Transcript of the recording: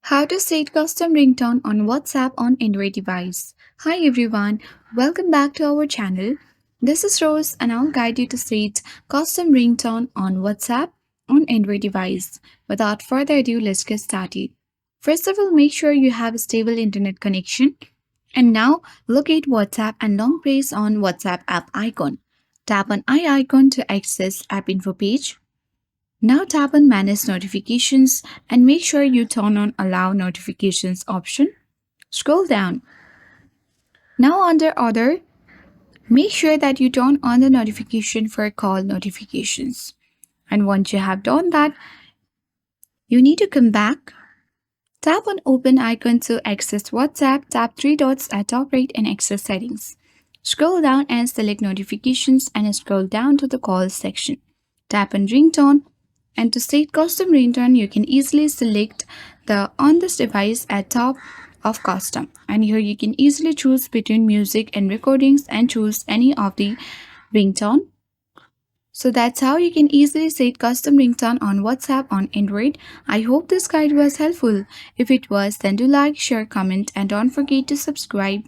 How to set custom ringtone on WhatsApp on Android device. Hi everyone, welcome back to our channel. This is Rose and I'll guide you to set custom ringtone on WhatsApp on Android device. Without further ado, let's get started. First of all, make sure you have a stable internet connection. And now locate WhatsApp and long press on WhatsApp app icon. Tap on I icon to access app info page. Now tap on Manage Notifications and make sure you turn on Allow Notifications option. Scroll down. Now under Other, make sure that you turn on the notification for call notifications. And once you have done that, you need to come back. Tap on Open icon to access WhatsApp. Tap three dots at top right and access settings. Scroll down and select Notifications and scroll down to the Call section. Tap on Ringtone. And to set custom ringtone, you can easily select the on this device at top of custom. And here you can easily choose between music and recordings and choose any of the ringtone. So that's how you can easily set custom ringtone on WhatsApp on Android. I hope this guide was helpful. If it was, then do like, share, comment, and don't forget to subscribe.